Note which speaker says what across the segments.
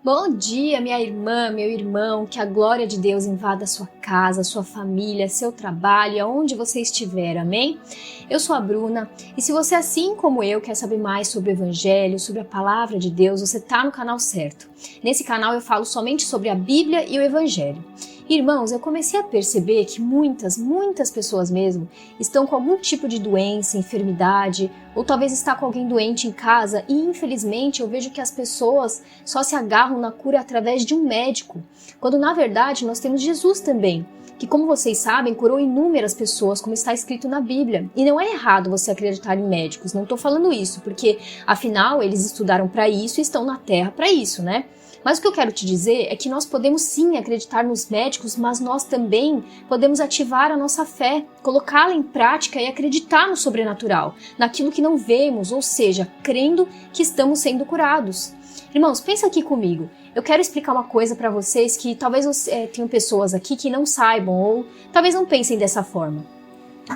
Speaker 1: Bom dia, minha irmã, meu irmão, que a glória de Deus invada sua casa, sua família, seu trabalho, aonde você estiver, amém? Eu sou a Bruna e se você, assim como eu, quer saber mais sobre o Evangelho, sobre a Palavra de Deus, você está no canal certo. Nesse canal eu falo somente sobre a Bíblia e o Evangelho. Irmãos, eu comecei a perceber que muitas pessoas mesmo estão com algum tipo de doença, enfermidade, ou talvez está com alguém doente em casa e infelizmente eu vejo que as pessoas só se agarram na cura através de um médico, quando na verdade nós temos Jesus também, que como vocês sabem curou inúmeras pessoas, como está escrito na Bíblia. E não é errado você acreditar em médicos, não estou falando isso, porque afinal eles estudaram para isso e estão na Terra para isso, né? Mas o que eu quero te dizer é que nós podemos sim acreditar nos médicos, mas nós também podemos ativar a nossa fé, colocá-la em prática e acreditar no sobrenatural, naquilo que não vemos, ou seja, crendo que estamos sendo curados. Irmãos, pensa aqui comigo. Eu quero explicar uma coisa para vocês que talvez tenham pessoas aqui que não saibam ou talvez não pensem dessa forma.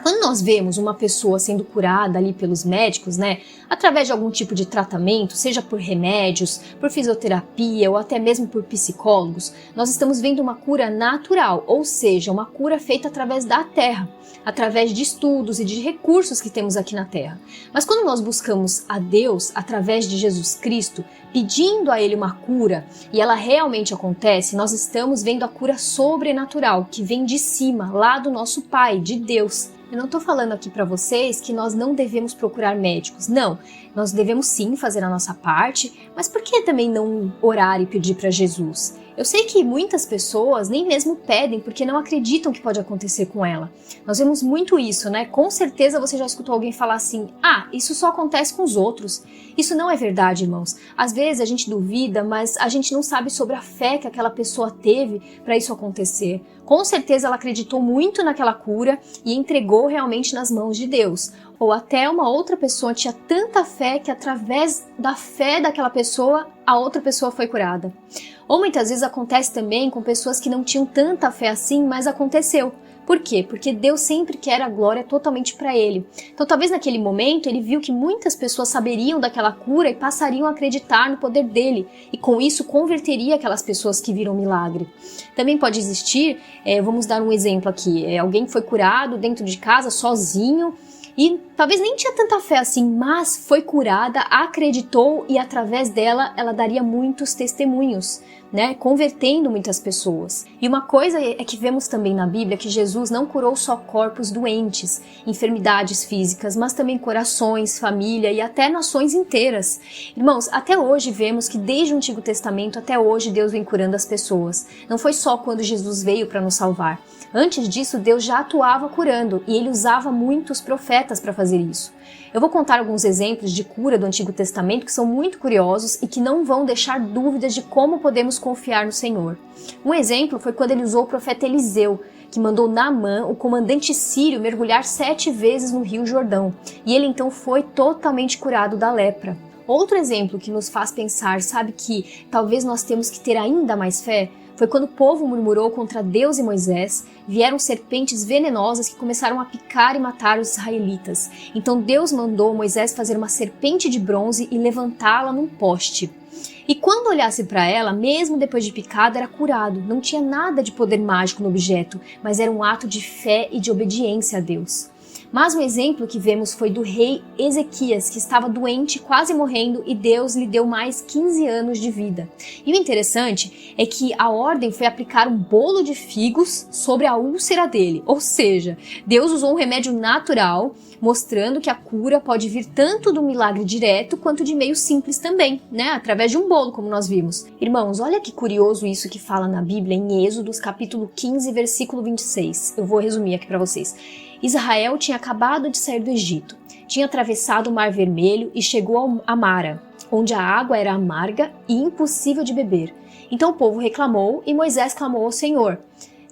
Speaker 1: Quando nós vemos uma pessoa sendo curada ali pelos médicos, né, através de algum tipo de tratamento, seja por remédios, por fisioterapia ou até mesmo por psicólogos, nós estamos vendo uma cura natural, ou seja, uma cura feita através da terra, através de estudos e de recursos que temos aqui na terra. Mas quando nós buscamos a Deus através de Jesus Cristo, pedindo a Ele uma cura, e ela realmente acontece, nós estamos vendo a cura sobrenatural, que vem de cima, lá do nosso Pai, de Deus. Eu não estou falando aqui para vocês que nós não devemos procurar médicos, não. Nós devemos sim fazer a nossa parte, mas por que também não orar e pedir para Jesus? Eu sei que muitas pessoas nem mesmo pedem porque não acreditam que pode acontecer com ela. Nós vemos muito isso, né? Com certeza você já escutou alguém falar assim, isso só acontece com os outros. Isso não é verdade, irmãos. Às vezes a gente duvida, mas a gente não sabe sobre a fé que aquela pessoa teve para isso acontecer. Com certeza ela acreditou muito naquela cura e entregou realmente nas mãos de Deus. Ou até uma outra pessoa tinha tanta fé que através da fé daquela pessoa, a outra pessoa foi curada. Ou muitas vezes acontece também com pessoas que não tinham tanta fé assim, mas aconteceu. Por quê? Porque Deus sempre quer a glória totalmente para Ele. Então talvez naquele momento Ele viu que muitas pessoas saberiam daquela cura e passariam a acreditar no poder dEle. E com isso converteria aquelas pessoas que viram o milagre. Também pode existir, vamos dar um exemplo aqui, alguém que foi curado dentro de casa sozinho, e talvez nem tinha tanta fé assim, mas foi curada, acreditou e através dela ela daria muitos testemunhos, né, convertendo muitas pessoas. E uma coisa é que vemos também na Bíblia que Jesus não curou só corpos doentes, enfermidades físicas, mas também corações, família e até nações inteiras. Irmãos, até hoje vemos que desde o Antigo Testamento até hoje Deus vem curando as pessoas. Não foi só quando Jesus veio para nos salvar. Antes disso, Deus já atuava curando e Ele usava muitos profetas para fazer isso. Eu vou contar alguns exemplos de cura do Antigo Testamento que são muito curiosos e que não vão deixar dúvidas de como podemos confiar no Senhor. Um exemplo foi quando Ele usou o profeta Eliseu, que mandou Naamã, o comandante sírio, mergulhar 7 vezes no Rio Jordão, e ele então foi totalmente curado da lepra. Outro exemplo que nos faz pensar, sabe, que talvez nós temos que ter ainda mais fé, foi quando o povo murmurou contra Deus e Moisés, vieram serpentes venenosas que começaram a picar e matar os israelitas. Então Deus mandou Moisés fazer uma serpente de bronze e levantá-la num poste. E quando olhasse para ela, mesmo depois de picada, era curado. Não tinha nada de poder mágico no objeto, mas era um ato de fé e de obediência a Deus. Mas um exemplo que vemos foi do rei Ezequias, que estava doente, quase morrendo, e Deus lhe deu mais 15 anos de vida. E o interessante é que a ordem foi aplicar um bolo de figos sobre a úlcera dele. Ou seja, Deus usou um remédio natural, mostrando que a cura pode vir tanto do milagre direto quanto de meio simples também, né? Através de um bolo, como nós vimos. Irmãos, olha que curioso isso que fala na Bíblia em Êxodos, capítulo 15, versículo 26. Eu vou resumir aqui para vocês. Israel tinha acabado de sair do Egito, tinha atravessado o Mar Vermelho e chegou a Mara, onde a água era amarga e impossível de beber. Então o povo reclamou e Moisés clamou ao Senhor.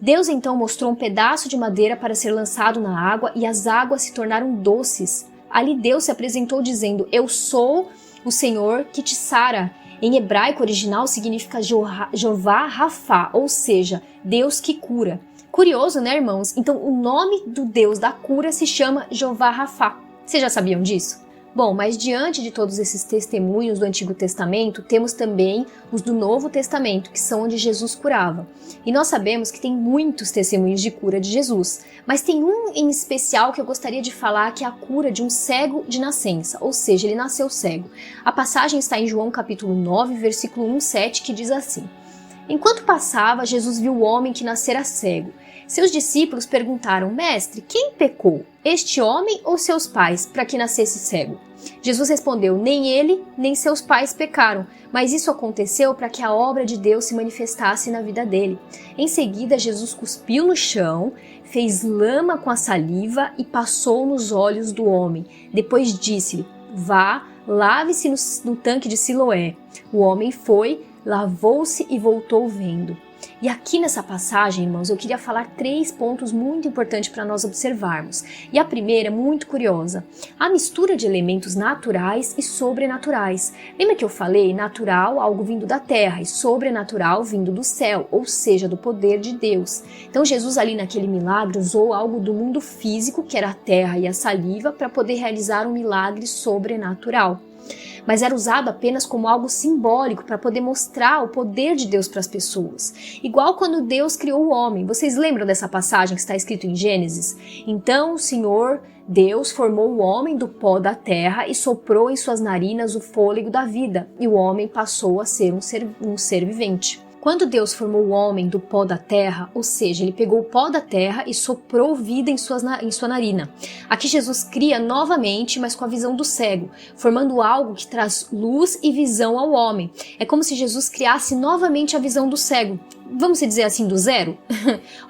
Speaker 1: Deus então mostrou um pedaço de madeira para ser lançado na água e as águas se tornaram doces. Ali Deus se apresentou dizendo, eu sou o Senhor que te sara. Em hebraico original significa Jeová Rafá, ou seja, Deus que cura. Curioso, né, irmãos? Então, o nome do Deus da cura se chama Jeová Rafá. Vocês já sabiam disso? Bom, mas diante de todos esses testemunhos do Antigo Testamento, temos também os do Novo Testamento, que são onde Jesus curava. E nós sabemos que tem muitos testemunhos de cura de Jesus, mas tem um em especial que eu gostaria de falar, que é a cura de um cego de nascença, ou seja, ele nasceu cego. A passagem está em João capítulo 9, versículo 1-7, que diz assim: Enquanto passava, Jesus viu o homem que nascera cego. Seus discípulos perguntaram: Mestre, quem pecou, este homem ou seus pais, para que nascesse cego? Jesus respondeu: Nem ele, nem seus pais pecaram, mas isso aconteceu para que a obra de Deus se manifestasse na vida dele. Em seguida, Jesus cuspiu no chão, fez lama com a saliva e passou nos olhos do homem. Depois disse-lhe: Vá, lave-se no tanque de Siloé. O homem foi, lavou-se e voltou vendo. E aqui nessa passagem, irmãos, eu queria falar 3 pontos muito importantes para nós observarmos. E a primeira é muito curiosa: a mistura de elementos naturais e sobrenaturais. Lembra que eu falei natural, algo vindo da terra, e sobrenatural vindo do céu, ou seja, do poder de Deus. Então Jesus ali naquele milagre usou algo do mundo físico, que era a terra e a saliva, para poder realizar um milagre sobrenatural. Mas era usado apenas como algo simbólico para poder mostrar o poder de Deus para as pessoas. Igual quando Deus criou o homem. Vocês lembram dessa passagem que está escrito em Gênesis? Então o Senhor Deus formou o homem do pó da terra e soprou em suas narinas o fôlego da vida, e o homem passou a ser um ser vivente. Quando Deus formou o homem do pó da terra, ou seja, ele pegou o pó da terra e soprou vida em sua narina. Aqui Jesus cria novamente, mas com a visão do cego, formando algo que traz luz e visão ao homem. É como se Jesus criasse novamente a visão do cego. Vamos dizer assim, do zero?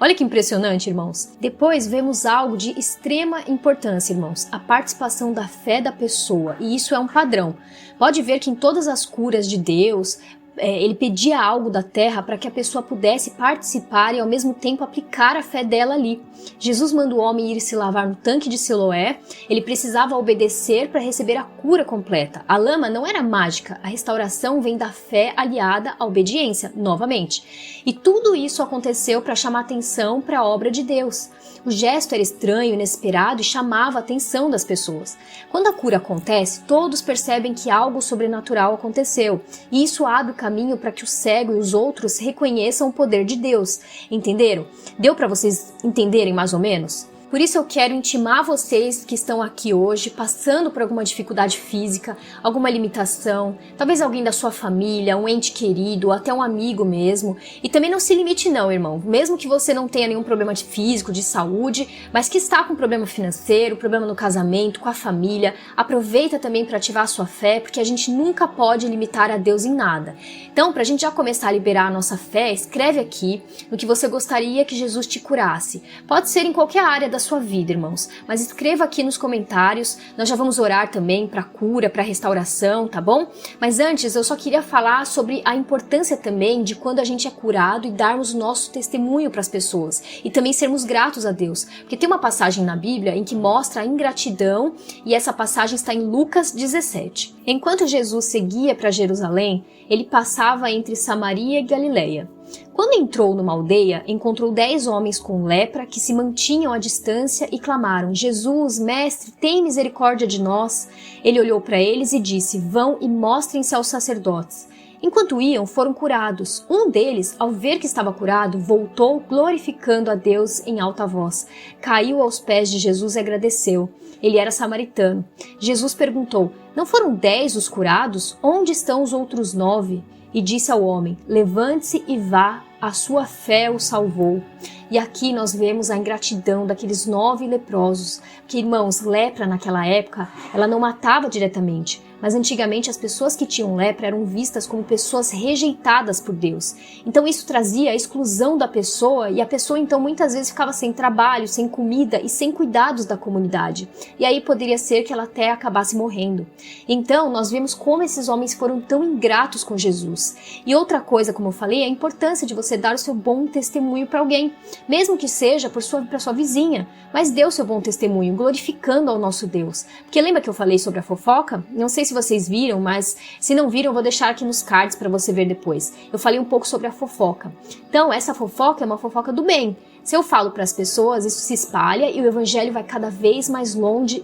Speaker 1: Olha que impressionante, irmãos. Depois vemos algo de extrema importância, irmãos, a participação da fé da pessoa, e isso é um padrão. Pode ver que em todas as curas de Deus, ele pedia algo da terra para que a pessoa pudesse participar e ao mesmo tempo aplicar a fé dela ali. Jesus manda o homem ir se lavar no tanque de Siloé. Ele precisava obedecer para receber a cura completa. A lama não era mágica, a restauração vem da fé aliada à obediência, novamente. E tudo isso aconteceu para chamar atenção para a obra de Deus. O gesto era estranho, inesperado e chamava a atenção das pessoas. Quando a cura acontece, todos percebem que algo sobrenatural aconteceu, e isso abre o caminho para que o cego e os outros reconheçam o poder de Deus. Entenderam? Deu para vocês entenderem mais ou menos? Por isso eu quero intimar vocês que estão aqui hoje, passando por alguma dificuldade física, alguma limitação, talvez alguém da sua família, um ente querido, ou até um amigo mesmo. E também não se limite não, irmão. Mesmo que você não tenha nenhum problema de físico, de saúde, mas que está com problema financeiro, problema no casamento, com a família, aproveita também para ativar a sua fé, porque a gente nunca pode limitar a Deus em nada. Então, para a gente já começar a liberar a nossa fé, escreve aqui no que você gostaria que Jesus te curasse. Pode ser em qualquer área da sua vida, irmãos, mas escreva aqui nos comentários. Nós já vamos orar também para cura, para restauração, tá bom? Mas antes eu só queria falar sobre a importância também de quando a gente é curado e darmos o nosso testemunho para as pessoas e também sermos gratos a Deus, porque tem uma passagem na Bíblia em que mostra a ingratidão, e essa passagem está em Lucas 17. Enquanto Jesus seguia para Jerusalém, ele passava entre Samaria e Galileia. Quando entrou numa aldeia, encontrou 10 homens com lepra que se mantinham à distância e clamaram: Jesus, mestre, tem misericórdia de nós. Ele olhou para eles e disse: Vão e mostrem-se aos sacerdotes. Enquanto iam, foram curados. Um deles, ao ver que estava curado, voltou glorificando a Deus em alta voz. Caiu aos pés de Jesus e agradeceu. Ele era samaritano. Jesus perguntou: Não foram 10 os curados? Onde estão os outros 9? E disse ao homem: Levante-se e vá, a sua fé o salvou. E aqui nós vemos a ingratidão daqueles 9 leprosos, que, irmãos, lepra naquela época, ela não matava diretamente, mas antigamente as pessoas que tinham lepra eram vistas como pessoas rejeitadas por Deus. Então isso trazia a exclusão da pessoa, e a pessoa então muitas vezes ficava sem trabalho, sem comida e sem cuidados da comunidade. E aí poderia ser que ela até acabasse morrendo. Então nós vemos como esses homens foram tão ingratos com Jesus. E outra coisa, como eu falei, é a importância de você dar o seu bom testemunho para alguém, mesmo que seja para sua vizinha, mas dê o seu bom testemunho, glorificando ao nosso Deus. Porque lembra que eu falei sobre a fofoca? Não sei se vocês viram, mas se não viram, eu vou deixar aqui nos cards para você ver depois. Eu falei um pouco sobre a fofoca. Então, essa fofoca é uma fofoca do bem. Se eu falo para as pessoas, isso se espalha e o evangelho vai cada vez mais longe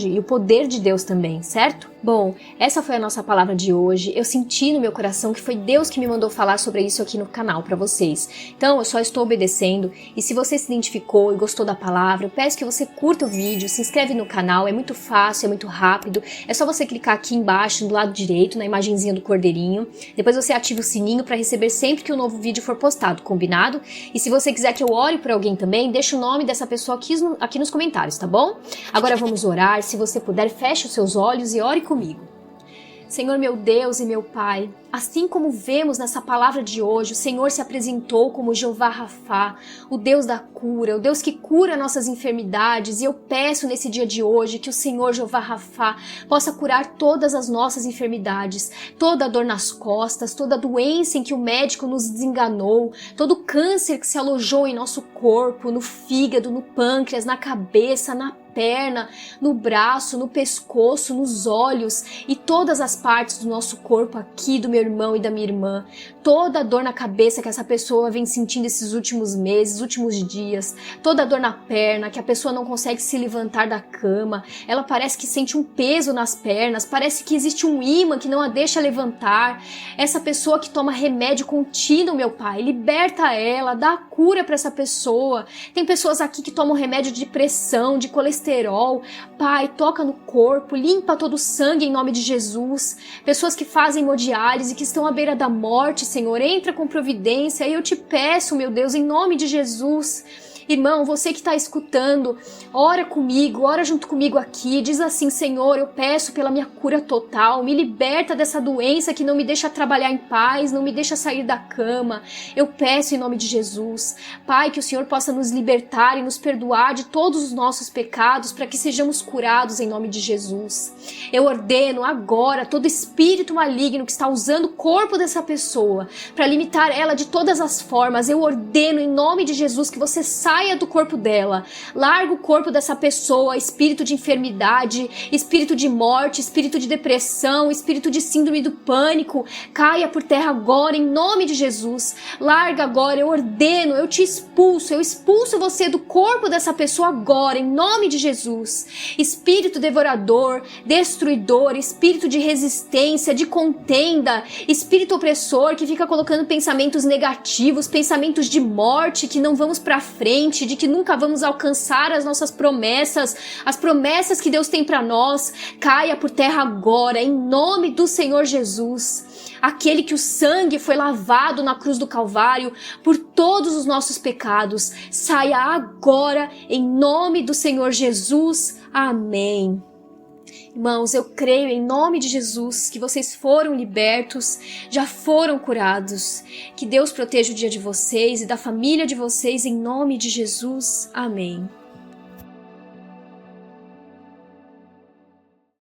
Speaker 1: e o poder de Deus também, certo? Bom, essa foi a nossa palavra de hoje. Eu senti no meu coração que foi Deus que me mandou falar sobre isso aqui no canal para vocês. Então, eu só estou obedecendo e se você se identificou e gostou da palavra, eu peço que você curta o vídeo, se inscreve no canal, é muito fácil, é muito rápido. É só você clicar aqui embaixo, do lado direito, na imagenzinha do cordeirinho. Depois você ativa o sininho para receber sempre que um novo vídeo for postado, combinado? E se você quiser que eu ore por alguém também, deixa o nome dessa pessoa aqui nos comentários, tá bom? Agora vamos orar. Se você puder, feche os seus olhos e ore comigo. Senhor meu Deus e meu Pai, assim como vemos nessa palavra de hoje, o Senhor se apresentou como Jeová Rafá, o Deus da cura, o Deus que cura nossas enfermidades, e eu peço nesse dia de hoje que o Senhor Jeová Rafá possa curar todas as nossas enfermidades, toda a dor nas costas, toda a doença em que o médico nos desenganou, todo o câncer que se alojou em nosso corpo, no fígado, no pâncreas, na cabeça, na perna, no braço, no pescoço, nos olhos e todas as partes do nosso corpo aqui, do meu irmão e da minha irmã, toda a dor na cabeça que essa pessoa vem sentindo esses últimos meses, últimos dias, toda a dor na perna, que a pessoa não consegue se levantar da cama, ela parece que sente um peso nas pernas, parece que existe um ímã que não a deixa levantar, essa pessoa que toma remédio contínuo, meu Pai, liberta ela, dá cura para essa pessoa. Tem pessoas aqui que tomam remédio de pressão, de colesterol, Pai, toca no corpo, limpa todo o sangue em nome de Jesus. Pessoas que fazem hemodiálise, que estão à beira da morte, Senhor, entra com providência e eu te peço, meu Deus, em nome de Jesus. Irmão, você que está escutando, ora comigo, ora junto comigo aqui, diz assim: Senhor, eu peço pela minha cura total, me liberta dessa doença que não me deixa trabalhar em paz, não me deixa sair da cama. Eu peço em nome de Jesus, Pai, que o Senhor possa nos libertar e nos perdoar de todos os nossos pecados, para que sejamos curados em nome de Jesus. Eu ordeno agora todo espírito maligno que está usando o corpo dessa pessoa para limitar ela de todas as formas, eu ordeno em nome de Jesus que você saia do corpo dela, larga o corpo dessa pessoa, espírito de enfermidade, espírito de morte, espírito de depressão, espírito de síndrome do pânico, caia por terra agora em nome de Jesus, larga agora, eu ordeno, eu te expulso, eu expulso você do corpo dessa pessoa agora em nome de Jesus, espírito devorador, destruidor, espírito de resistência, de contenda, espírito opressor que fica colocando pensamentos negativos, pensamentos de morte, que não vamos pra frente, de que nunca vamos alcançar as nossas promessas, as promessas que Deus tem para nós, caia por terra agora, em nome do Senhor Jesus. Aquele que o sangue foi lavado na cruz do Calvário por todos os nossos pecados, saia agora, em nome do Senhor Jesus. Amém. Irmãos, eu creio em nome de Jesus que vocês foram libertos, já foram curados. Que Deus proteja o dia de vocês e da família de vocês em nome de Jesus. Amém.